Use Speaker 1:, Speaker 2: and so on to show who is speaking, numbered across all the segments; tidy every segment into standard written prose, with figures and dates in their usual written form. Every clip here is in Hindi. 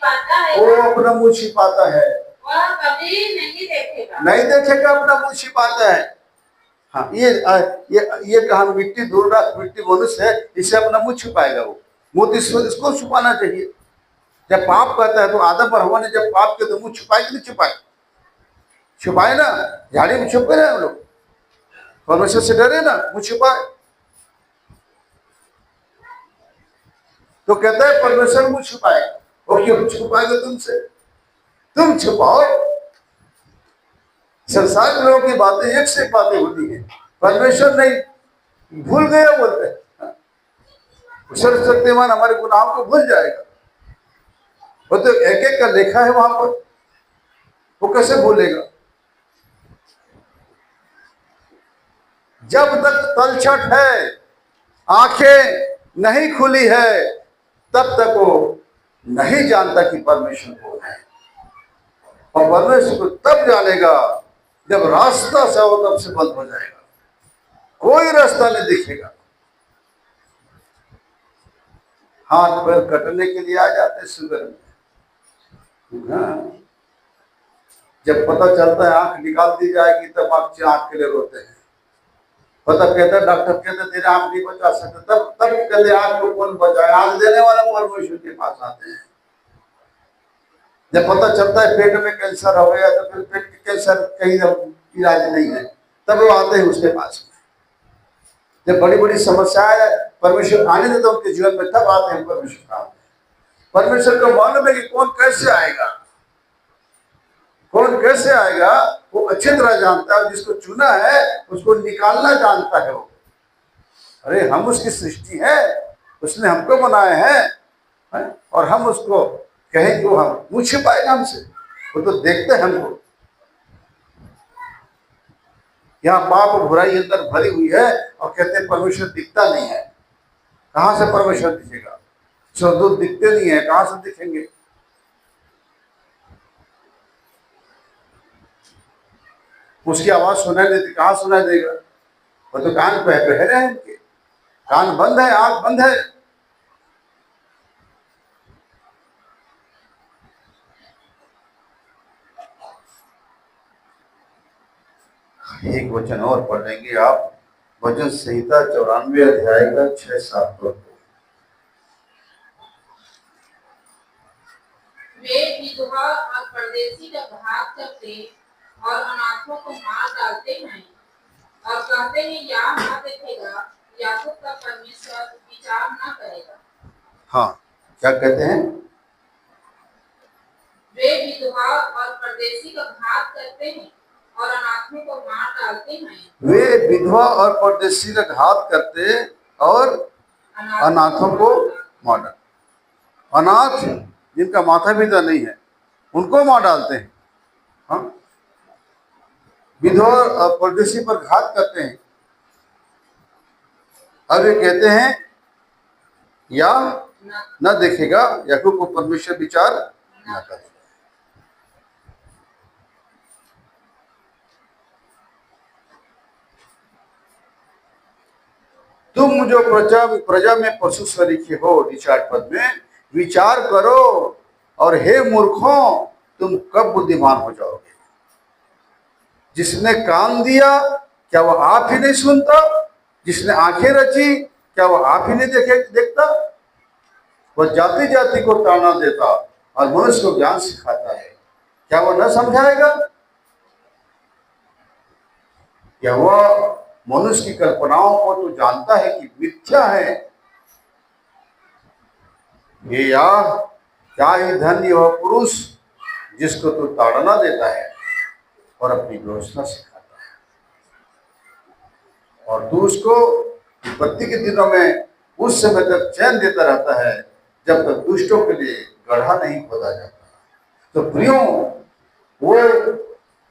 Speaker 1: वो अपना मुंह छिपाता है,
Speaker 2: वह कभी नहीं देखेगा।
Speaker 1: नहीं देखेगा, अपना मुंह छिपाता है। हाँ, ये कहा मिट्टी धूल रख, मिट्टी मनुष्य है, इसे अपना मुंह छुपाएगा। वो मुंह इसको छुपाना चाहिए। जब पाप करता है तो आदम और हवा ने जब पाप किया तो मुंह छुपाए कि नहीं छुपाए? छुपाए ना, झाड़ी में छुपे रहे हम लोग, परमेश्वर से डरे ना, मुंह छुपाए। तो कहता है परमेश्वर मुंह छुपाए, और क्यों छुपाएगा तुमसे? तुम छुपाओ। संसार के लोगों की बातें एक से एक बातें होती है, परमेश्वर नहीं, भूल गया बोलते हैं। सर्वशक्तिमान हमारे गुनाहों को भूल जाएगा। वो तो एक एक का लेखा है वहां पर, वो कैसे भूलेगा? जब तक तलछट है, आंखें नहीं खुली है, तब तक वो नहीं जानता कि परमेश्वर कौन है। और परमेश्वर को तब जानेगा जब रास्ता से वो तब से बंद हो जाएगा, कोई रास्ता नहीं दिखेगा। हाथ पैर कटने के लिए आ जाते शुगर में। हाँ। जब पता चलता है आंख निकाल दी जाएगी तब आप आंख के लिए रोते हैं। पता कहता डॉक्टर कहते तेरे आंख नहीं बचा सकते, तब कहते आंख को कौन बचाए? आंख देने वाला परमेश्वर के पास आते हैं। जब पता चलता है पेट में कैंसर हो गया तो फिर पेट के कैंसर कहीं इलाज नहीं है, तब वो आते हैं उसके पास में। जब बड़ी बड़ी समस्याएं परमेश्वर आने देते उनके जीवन में, तब आते हैं परमेश्वर का। परमेश्वर को मालूम है कि कौन कैसे आएगा, कौन कैसे आएगा, वो अच्छी तरह जानता है। जिसको चुना है उसको निकालना जानता है वो। अरे हम उसकी सृष्टि है, उसने हमको बनाए हैं, और हम उसको कहें कि हम मुंह छिपाएगा हमसे? वो तो देखते हैं हमको। यहाँ पाप बुराई अंदर भरी हुई है और कहते हैं परमेश्वर दिखता नहीं है। कहां से परमेश्वर दिखेगा? स्वर्गदूत दिखते नहीं है, कहां से दिखेंगे? उसकी आवाज सुनाई देती, कहां सुनाई देगा? वो तो कान बहरे हैं इनके, कान बंद है, आंख बंद है। एक वचन और पढ़ लेंगे आप, भजन संहिता 94 अध्याय का 6-7 पद।
Speaker 2: वे विधवा और परदेशी का घात करते और अनाथों को मार डालते हैं और कहते हैं या न देखेगा, याकूब का परमेश्वर विचार न करेगा।
Speaker 1: हाँ, क्या कहते हैं?
Speaker 2: वे विधवा और परदेशी का घात करते हैं और अनाथों को मार डालते हैं।
Speaker 1: वे विधवा और परदेशी का घात करते और अनाथों को मार डालते। अनाथ जिनका माथा पिता नहीं है उनको मार डालते हैं। हाँ, विधवा और परदेशी पर घात करते हैं। अब ये कहते हैं या न देखेगा, याकूब को परमेश्वर विचार न करेगा। तुम जो प्रजा में पशु सरीखे हो, निचाट पद में, विचार करो और हे मूर्खों तुम कब बुद्धिमान हो जाओगे? जिसने कान दिया क्या वह आप ही नहीं सुनता? जिसने आंखें रची क्या वह आप ही नहीं देखता? वह जाति जाति को ताना देता और मनुष्य को ज्ञान सिखाता है, क्या वह न समझाएगा? क्या वह मनुष्य की कल्पनाओं को तो जानता है कि मिथ्या है? ये यार क्या ही धन्य वह पुरुष जिसको तू ताड़ना देता है और अपनी व्यवस्था सिखाता है, और तू उसको विपत्ति के दिनों में उस समय तक चैन देता रहता है जब तक दुष्टों के लिए गड्ढा नहीं खोदा जाता। तो प्रियों, वो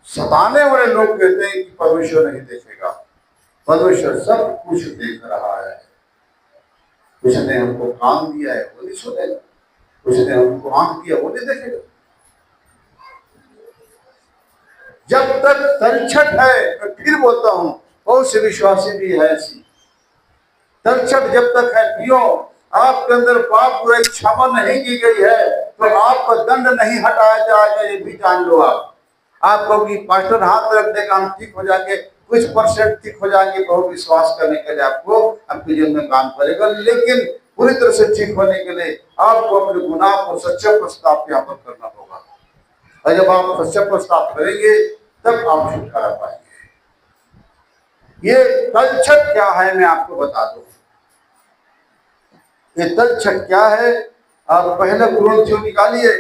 Speaker 1: सताने वाले लोग कहते हैं कि परमेश्वर नहीं देखेगा। परमेश्वर सब कुछ देख रहा है। उसने हमको कान दिया है वो नहीं सुनेगा, उसने हमको आंख दिया वो नहीं देखेगा। जब तक तलछट है, मैं फिर बोलता हूं, बहुत से विश्वासी भी है ऐसी तलछट जब तक है पियो, आपके अंदर पाप बुराई क्षमा नहीं की गई है तो आपका दंड नहीं हटाया जाएगा, ये भी जान लो। आप कहोगे पास्टर हाथ रखने का हम ठीक हो जाएंगे, कुछ परसेंट ठीक हो जाएंगे, बहुत विश्वास करने के लिए आपको आपके जीवन में काम करेगा, लेकिन पूरी तरह से ठीक होने के लिए आपको अपने गुनाह को सच्चा प्रस्ताव यहाँ पर करना होगा। और जब आप सच्चा प्रस्ताव करेंगे तब आप छुटकारा पाएंगे। ये तलछट क्या है मैं आपको बता दूं। ये तलछट क्या है, आप पहले कुरिन्थियों निकालिए,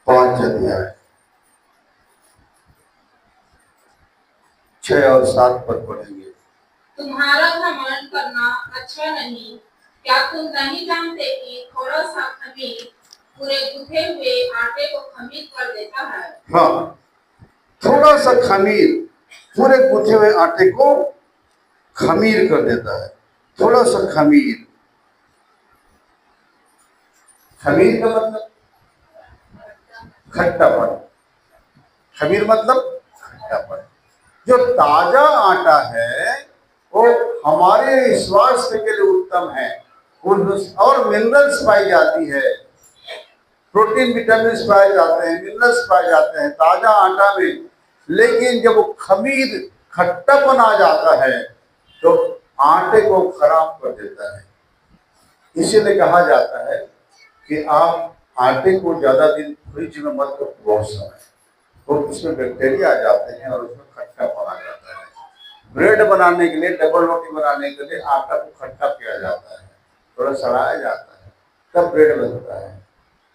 Speaker 1: 5 अध्याय 6 और 7 पर पढ़ेंगे।
Speaker 2: तुम्हारा घमंड करना अच्छा नहीं। क्या तुम नहीं जानते कि थोड़ा सा खमीर पूरे गूथे हुए आटे को खमीर कर देता है?
Speaker 1: हाँ, थोड़ा सा खमीर पूरे गूथे हुए आटे को खमीर कर देता है। थोड़ा सा खमीर, खमीर का मतलब खट्टापन। खमीर मतलब खट्टापन। जो ताजा आटा है वो हमारे स्वास्थ्य के लिए उत्तम है, और मिनरल्स पाई जाती है, प्रोटीन विटामिन पाए जाते हैं, मिनरल्स पाए जाते हैं ताजा आटा में। लेकिन जब वो खमीर खट्टापन आ जाता है तो आटे को खराब कर देता है। इसीलिए कहा जाता है कि आप आटे को ज्यादा दिन फ्रिज में मत रखो, बहुत समय, तो उसमें बैक्टीरिया आ जाते हैं और उसमें खट्टापन आ जाता है। ब्रेड बनाने के लिए, डबल रोटी बनाने के लिए आटा को खट्टा किया जाता है, थोड़ा सड़ाया जाता है, तब ब्रेड बनता है।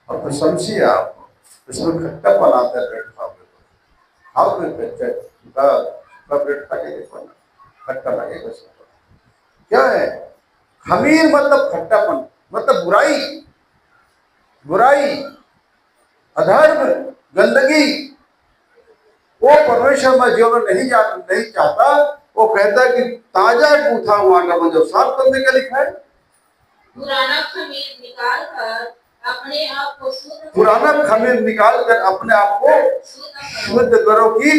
Speaker 1: और तो समझिए आप, इसमें खट्टापन आता है ब्रेड खाओगे तो। खाओ ब्रेड खाएंगे खट्टा लगेगा सबको। क्या है खमीर? मतलब खट्टापन, मतलब बुराई, बुराई, अधर्म, गंदगी। वो परमेश्वर में जीवन नहीं चाहता। वो कहता है कि ताजा गूथा हुआ आटा मुझे साफ करने का लिखा है।
Speaker 2: पुराना खमीर निकाल कर अपने आप को शुद्ध,
Speaker 1: पुराना खमीर निकाल कर अपने आप को शुद्ध करो कि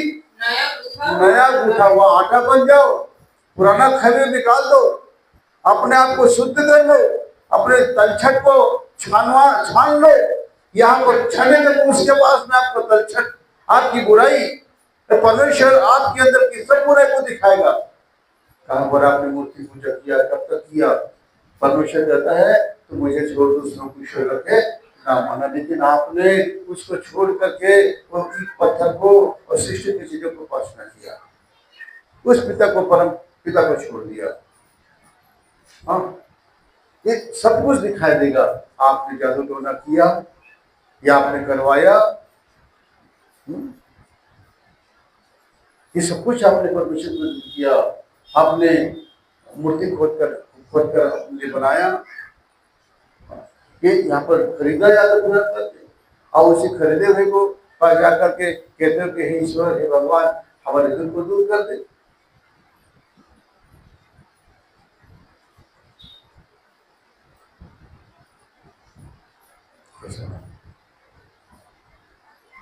Speaker 1: नया गूथा हुआ आटा बन जाओ। पुराना खमीर निकाल दो, अपने आप को शुद्ध कर लो, अपने तलछट को छान लो। यहाँ पर छने के उसके पास में आपको तलछट, आपकी बुराई, तो परमेश्वर आपके अंदर की सब बुराई को दिखाएगा। कहां पर आपने मूर्ति पूजा किया, कब तक किया? परमेश्वर कहता है तो मुझे छोड़ दूसरों को ईश्वर रखे ना माना। लेकिन आपने उसको छोड़ करके ईंट पत्थर को और सृष्टि की चीजों को उपासना किया, उस पिता को, परम पिता को छोड़ दिया। हाँ, ये सब कुछ दिखाई देगा। आपने जादू टोना किया या आपने करवाया, ये सब कुछ आपने परमेश्वर को किया। आपने मूर्ति खोद कर अपने बनाया, ये यहाँ पर खरीदा जाता पूरा करके, और उसी खरीदे हुए को पास जाकर के कहते हो कि हे ईश्वर, हे भगवान, हमारे दुख को दूर कर दे।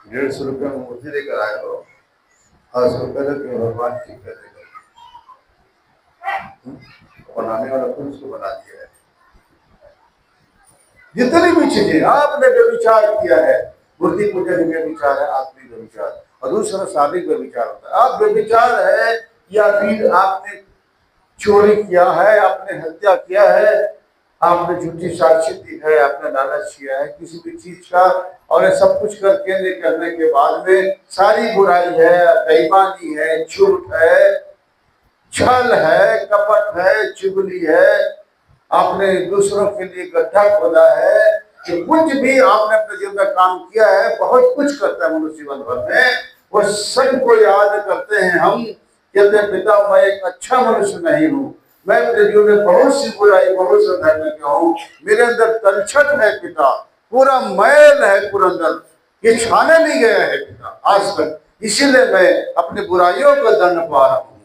Speaker 1: ₹150 में मूर्ति लेकर आए हो और उसको कह कि भगवान ठीक कर देगा, बनाने वाला खुद उसको बना दिया है। जितनी भी चीजें आपने व्यभिचार किया है, मूर्ति पूजा भी व्यभिचार है, आत्मिक व्यभिचार, और दूसरा शारीरिक व्यभिचार होता है। आप व्यभिचार है या फिर आपने चोरी किया है, आपने हत्या किया है, आपने झूठी साक्षी दी है, आपने लालच किया है किसी भी चीज का, और ये सब कुछ करने के बाद में सारी बुराई है, बेईमानी है, झूठ है, छल है, कपट है, चुगली है, आपने दूसरों के लिए गड्ढा खोदा है, कि कुछ भी आपने अपने जीवन में काम किया है, बहुत कुछ करता है मनुष्य जीवन भर में, वो सब को याद करते हैं हम, कहते हैं पिता मैं एक अच्छा मनुष्य नहीं हूँ, मैं अपने जीवन में बहुत सी बुराई, बहुत सा धर्म किया हूँ, मेरे अंदर तलछट है पिता, पूरा मैल है पूरा अंदर, ये छाने नहीं गया है पिता आज तक, इसीलिए मैं अपनी बुराइयों का दंड पा रहा हूँ,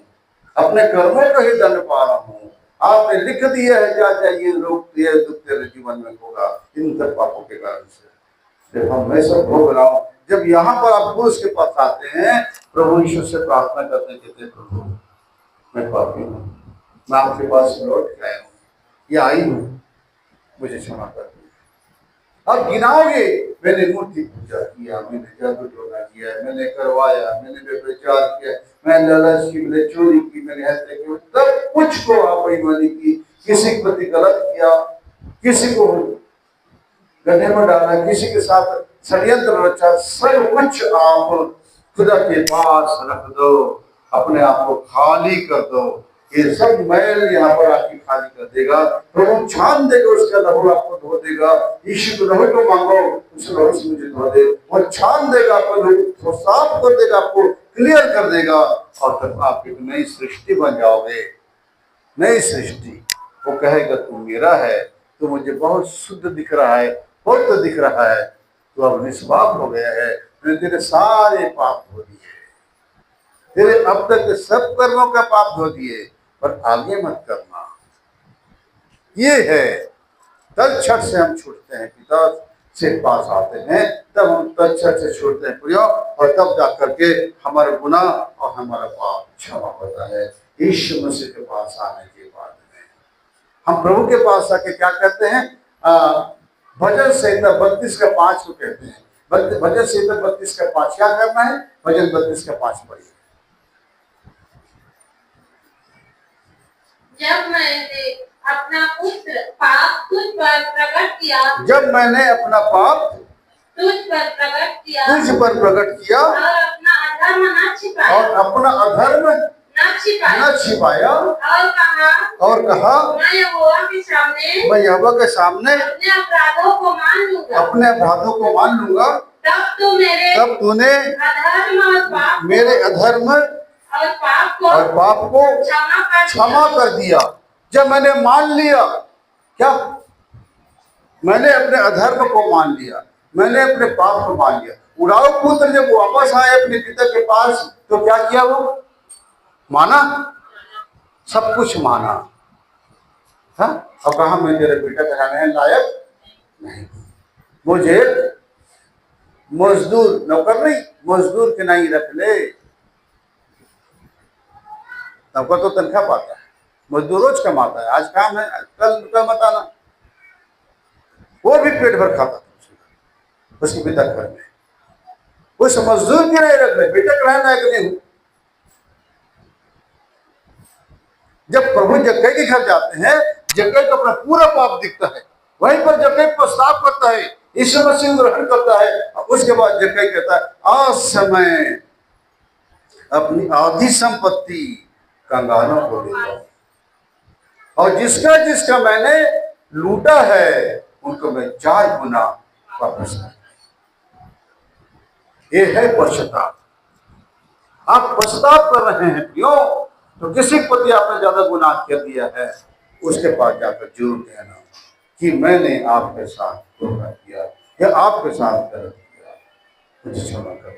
Speaker 1: अपने कर्मों का ही दंड पा रहा हूँ। आपने लिख दिया है क्या ये लोग ये दुख तेरे जीवन में होगा इन सब पापों के कारण से। जब हम मैं सब भोग रहा हूँ, जब यहाँ पर आप पुरुष के पास आते हैं, प्रभु यीशु से प्रार्थना करते हैं, कहते हैं प्रभु मैं पापी हूँ, मैं आपके पास लौट के आया हूँ या आई हूँ, मुझे क्षमा कर दीजिए। आप गिनाओगे, मैंने मूर्ति पूजा किया, मैंने जादू टोना किया, मैंने करवाया, मैंने व्यभिचार किया, मैंने लालच की, मैंने चोरी की, मैंने हत्या की, सब कुछ को आप बेईमानी की, किसी के प्रति गलत किया, किसी को गड्ढे में डाला, किसी के साथ षड्यंत्र रचा, सब कुछ आप खुदा के पास रख दो, अपने आप को खाली कर दो। ये सब मैल यहाँ पर आपकी खाली कर देगा, प्रभु छान देगा, उसका लहू आपको धो देगा। यीशु के लहू को मांगो, उस लहू से मुझे धो दे, और छान देगा आपको, साफ कर देगा, आपको क्लियर कर देगा, और तब आप एक नई सृष्टि बन जाओगे, नई सृष्टि। वो कहेगा तू मेरा है, तो मुझे बहुत शुद्ध दिख रहा है, पवित्र दिख रहा है, तो अब निष्पाप हो गया है, मैंने तेरे सारे पाप धो दिए, तेरे अब तक के सब कर्मों का पाप धो दिए, पर आगे मत करना। ये है तत्क्षण से हम छूटते हैं, पिता से पास आते हैं, तब हम तत्क्षण से छूटते हैं प्रियो, और तब जाकर के हमारे गुनाह और हमारा पाप क्षमा होता है यीशु मसीह के पास आने के बाद में। हम प्रभु के पास आके क्या कहते हैं, भजन संहिता 32:5 को कहते हैं, भजन संहिता 32:5 क्या करना है, भजन 32:5 पढ़िए।
Speaker 2: जब मैंने अपना पुत्र पाप तुझ पर प्रकट किया,
Speaker 1: जब मैंने अपना पाप
Speaker 2: तुझ पर प्रकट किया,
Speaker 1: तुझ पर प्रकट किया,
Speaker 2: और अपना अधर्म न छिपाया,
Speaker 1: और अपना अधर्म
Speaker 2: न छिपाया,
Speaker 1: और कहा
Speaker 2: मैं यहोवा के सामने,
Speaker 1: मैं यहोवा के सामने
Speaker 2: अपने अपराधों को मान लूंगा,
Speaker 1: अपने अपराधों को मान लूंगा, तब तूने
Speaker 2: अधर्म और पाप,
Speaker 1: मेरे अधर्म
Speaker 2: और पाप को
Speaker 1: क्षमा कर दिया। जब मैंने मान लिया, क्या मैंने अपने अधर्म को मान लिया, मैंने अपने पाप को मान लिया। उड़ाऊ पुत्र जब वापस आए अपने पिता के पास, तो क्या किया, वो माना, सब कुछ माना। हाँ, अब कहा मैं तेरे बेटा कहलाने लायक नहीं, मुझे मजदूर, नौकर नहीं, मजदूर के नहीं रख ले। नौकर तो तनख्वाह पाता है, मजदूर रोज कमाता है, आज काम है, कल मत आना। वो भी पेट भर खाता था उसके पिता घर में, उस मजदूर के नहीं रख ले, बेटा कहलाने लायक नहीं हूं। जब प्रभु जक्कई के घर जाते हैं, जक्कई को अपना पूरा पाप दिखता है, वहीं पर जक्कई प्रस्ताव करता है, यीशु मसीह ग्रहण करता है, उसके बाद जक्कई कहता है आज से मैं अपनी आधी संपत्ति कंगालों को देता हूं, और जिसका जिसका मैंने लूटा है उनको मैं 4 गुना वापस कर। ये है पश्चाताप। आप पश्चाताप कर रहे हैं क्यों, तो किसी प्रति आपने ज्यादा गुनाह कर दिया है, उसके पास जाकर जरूर कहना कि मैंने आपके साथ धोखा किया या आपके साथ गलत किया, मुझे क्षमा कर।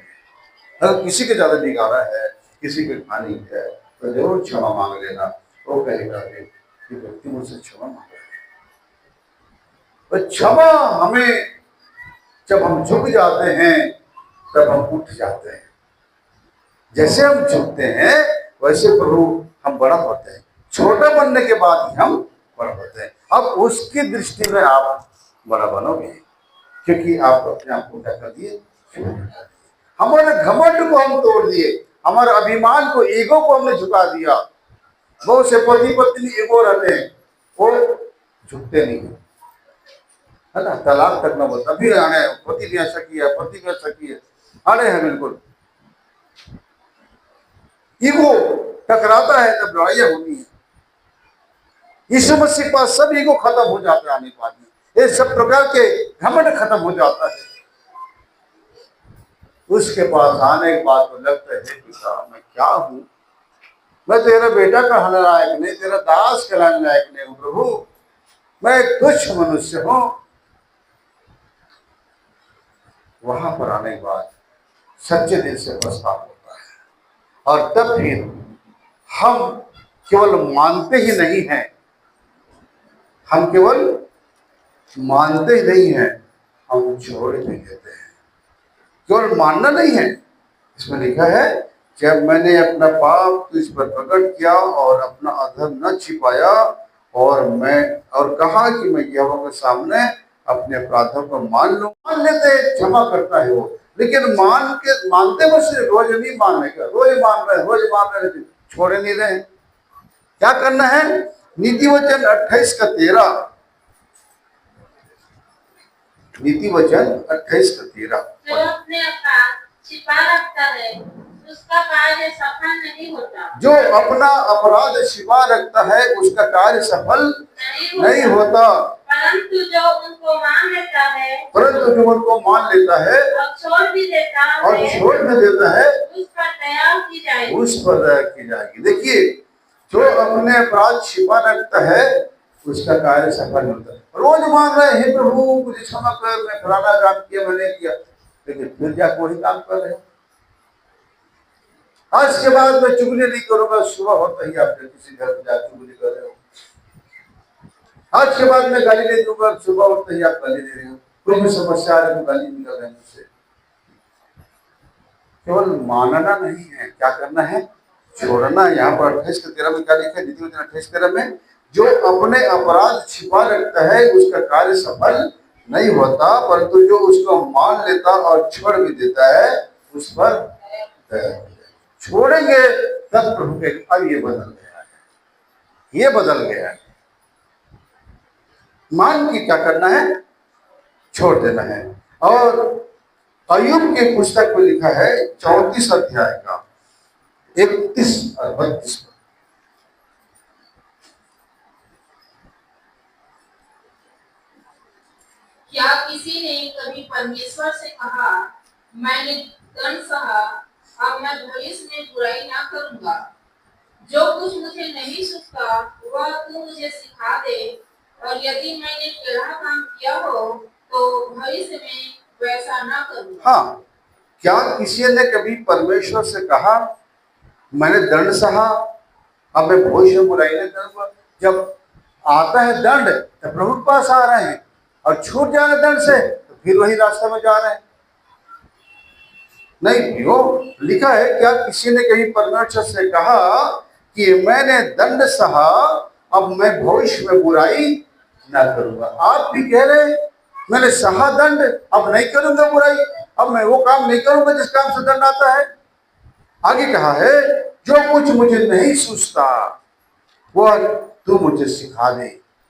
Speaker 1: अगर किसी के ज्यादा बिगाड़ा है, किसी के हानि है, तो जरूर क्षमा मांग लेना। वो कहेगा कि व्यक्ति मुझसे क्षमा मांग रहा है। क्षमा हमें, जब हम झुक जाते हैं तब हम उठ जाते हैं। जैसे हम झुकते हैं वैसे प्रभु हम बड़ा होते हैं, छोटा बनने के बाद ही हम बड़ा होते हैं। अब उसकी दृष्टि में आप बड़ा बनोगे, क्योंकि आप अपने आप को क्या कर दिए, हमारे घमंड को हम तोड़ दिए, हमारे अभिमान को, ईगो को हमने झुका दिया। बहुत से पति पत्नी ईगो रहते हैं, वो झुकते नहीं है ना, तलाक तक न बोलता भी आने, पति भी ऐसा किया, पति भी ऐसा किया, अड़े हैं बिल्कुल। ईगो टकराता है तब लड़ाइयां होती है। यीशु मसीह के पास सब ईगो खत्म हो जाता है आने के बाद में, ये सब प्रकार के घमंड खत्म हो जाता है। उसके पास आने के बाद तो लगता है पिता मैं क्या हूं, मैं तेरा बेटा कहलाने लायक नहीं, तेरा दास कहलाने लायक नहीं हूं प्रभु, मैं एक तुच्छ मनुष्य हूं। वहां पर आने के बाद सच्चे दिल से पछतावा होता है, और तब फिर हम केवल मानते ही नहीं हैं, हम केवल मानते ही नहीं हैं, हम छोड़ भी देते हैं। केवल मानना नहीं है, इसमें लिखा है जब मैंने अपना पाप तुझ पर प्रकट किया और अपना अधर्म न छिपाया और कहा कि मैं यहोवा के सामने अपने अपराधों को मान लेते, क्षमा करता है वो। लेकिन मानते वो सिर्फ रोज नहीं मानने का, रोज मान रहे लेकिन छोड़े नहीं रहे। क्या करना है? नीति वचन 28 का 13, नीति वचन 28 का 13।
Speaker 2: जो अपने अपराध छिपा रखता है उसका कार्य सफल नहीं होता।
Speaker 1: जो अपना अपराध छिपा रखता है उसका कार्य सफल नहीं होता।
Speaker 2: परंतु जो उनको मान लेता है और छोड़ भी देता है उस पर दया की जाएगी।
Speaker 1: देखिए, जो अपने अपराध छिपा रखता है उसका कार्य सफल नहीं होता। रोज मान रहे हैं प्रभु मुझे क्षमा कर, मैं फलाना काम किया, मैंने किया, लेकिन फिर जाकर वही काम कर रहे हैं। आज के बाद मैं चुगली नहीं करूंगा, सुबह होता ही आप किसी घर में जाकर चुगली कर रहे हो। आज के बाद मैं गाली नहीं दूंगा, सुबह होता ही आप गाली दे रहे हो। कोई भी समस्या आ रही है गाली निकल रहे हैं मुझसे। केवल मानना नहीं है, क्या करना है? छोड़ना। यहाँ पर 28 के 13 में क्या लिखा है? नीति वचन 28 13 में, जो अपने अपराध छिपा रखता है उसका कार्य सफल नहीं होता, परंतु जो उसको मान लेता और छोड़ भी देता है उस पर छोड़ेंगे तब प्रभु के। अब ये बदल गया है, ये बदल गया है। मान के क्या करना है? छोड़ देना है। और अय्यूब के पुस्तक में लिखा है 34 अध्याय का 31 और 32 में,
Speaker 2: क्या किसी ने कभी परमेश्वर से कहा मैंने दंड सहा, अब मैं भविष्य में बुराई ना करूंगा? जो कुछ मुझे नहीं सूझता वह तू मुझे सिखा दे, और यदि मैंने टेढ़ा काम किया हो तो भविष्य में वैसा ना करूंगा।
Speaker 1: हाँ, क्या किसी ने कभी परमेश्वर से कहा मैंने दंड सहा, अब मैं भविष्य में बुराई नहीं करूंगा? जब आता है दंड तो प्रभु के पास आ रहे हैं, और छूट जा रहे दंड से तो फिर वही रास्ते में जा रहे हैं। नहीं, वो लिखा है क्या किसी ने कहीं परमेश्वर से कहा कि मैंने दंड सहा, अब मैं भविष्य में बुराई ना करूंगा? आप भी कह रहे मैंने सहा दंड, अब नहीं करूंगा बुराई, अब मैं वो काम नहीं करूंगा जिस काम से दंड आता है। आगे कहा है जो कुछ मुझे नहीं सूझता वह तू मुझे सिखा दे,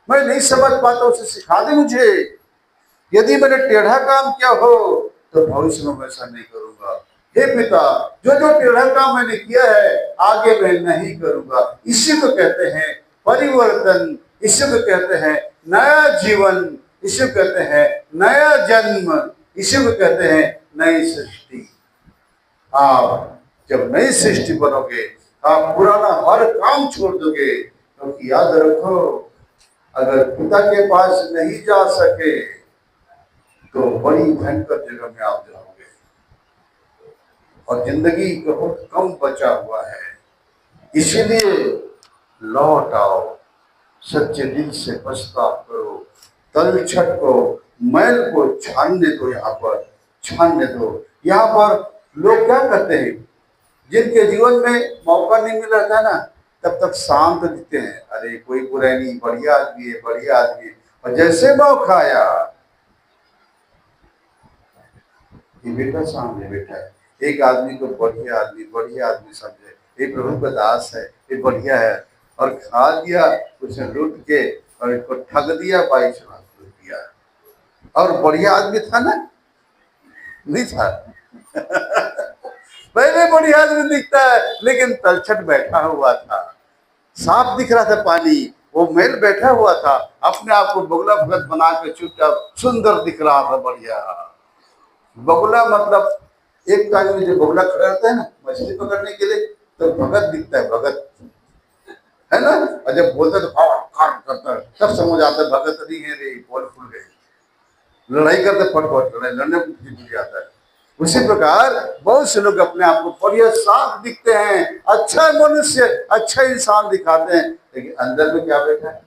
Speaker 1: मैं नहीं समझ पाता उसे सिखा दे मुझे। यदि मैंने टेढ़ा काम किया हो तो भविष्य में वैसा नहीं करूंगा। हे पिता, जो जो टेढ़ा काम मैंने किया है आगे मैं नहीं करूंगा। इसी को कहते हैं परिवर्तन, इसी को कहते हैं नया जीवन, इसी को कहते हैं नया जन्म, इसी को कहते हैं नई सृष्टि। आप जब नई सृष्टि बनोगे आप पुराना हर काम छोड़ दोगे, क्योंकि याद रखो अगर पिता के पास नहीं जा सके तो बड़ी भयंकर जगह में आप जाओगे, और जिंदगी बहुत कम बचा हुआ है। इसीलिए लौट आओ, सच्चे दिल से पछतावा करो, तलछट को, मैल को छानने दो। यहाँ पर छानने दो। यहाँ पर लोग क्या करते हैं, जिनके जीवन में मौका नहीं मिल रहा था ना, तब तक शांत दिखते हैं, अरे कोई बुरा नहीं, बढ़िया आदमी है, बढ़िया आदमी है। और जैसे मौका आया ये बेटा सामने बैठा है, एक आदमी को बढ़िया आदमी समझे, ये प्रभु का दास है, ये बढ़िया है, और खा लिया, उसने लूट के और इसको ठग दिया, 22 लाख रुपया। और बढ़िया आदमी था ना? नहीं था। पहले बढ़िया आदमी दिखता है लेकिन तलछट बैठा हुआ था, साफ दिख रहा था पानी, वो मेल बैठा हुआ था, अपने आप को बगुला भगत बना के चुपचाप सुंदर दिख रहा था, बढ़िया। बगुला मतलब एक टाइम में जो बगुला खड़ा रहता है ना मछली पकड़ने के लिए, तो भगत दिखता है, भगत है ना। और जब बोलता है तो करता है, तब समझ आता है भगत नहीं है रे, बोल फूल गई। लड़ाई करते फट लड़ाई लड़ने भूल जाता है। उसी प्रकार बहुत से लोग अपने आप को बढ़िया साफ दिखते हैं, अच्छा मनुष्य, अच्छा इंसान दिखाते हैं, लेकिन अंदर में क्या बैठा है?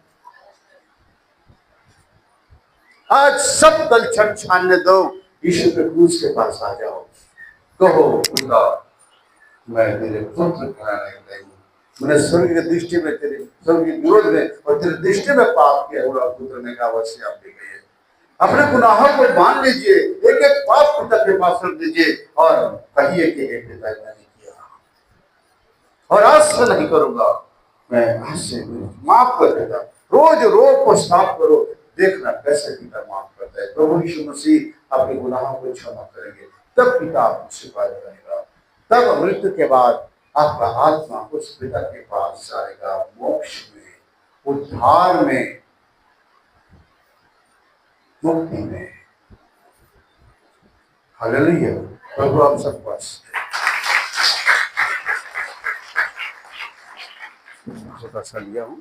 Speaker 1: आज सब तलछट छानने दो, यीशु के क्रूस के पास आ जाओ, कहो खुदा मैं तेरे पुत्र कहलाने के लिए मैंने स्वर्ग की दृष्टि में तेरे स्वर्ग के विरोध में और तेरे दृष्टि में पाप किया हुआ पुत्र ने कहा अवश्य आप भी गए। अपने गुनाहों को मान लीजिए, एक एक पाप पिता के पास रख दीजिए और कहिए कि हे पिता मैंने किया और आज से नहीं करूंगा, मैं आज से माफ कर देता। रोज रोज पश्चाताप करो, देखना कैसे पिता माफ करता है। प्रभु यीशु मसीह आपके गुनाहों को क्षमा करेंगे, तब पिता आपसे बात करेगा। तब मृत्यु के बाद आपका आत्मा उस पिता के पास जाएगा, मोक्ष में, उद्धार में, मुक्ति में। हालेलुया। प्रभु आप सब पास छोटा सा लिया हूं।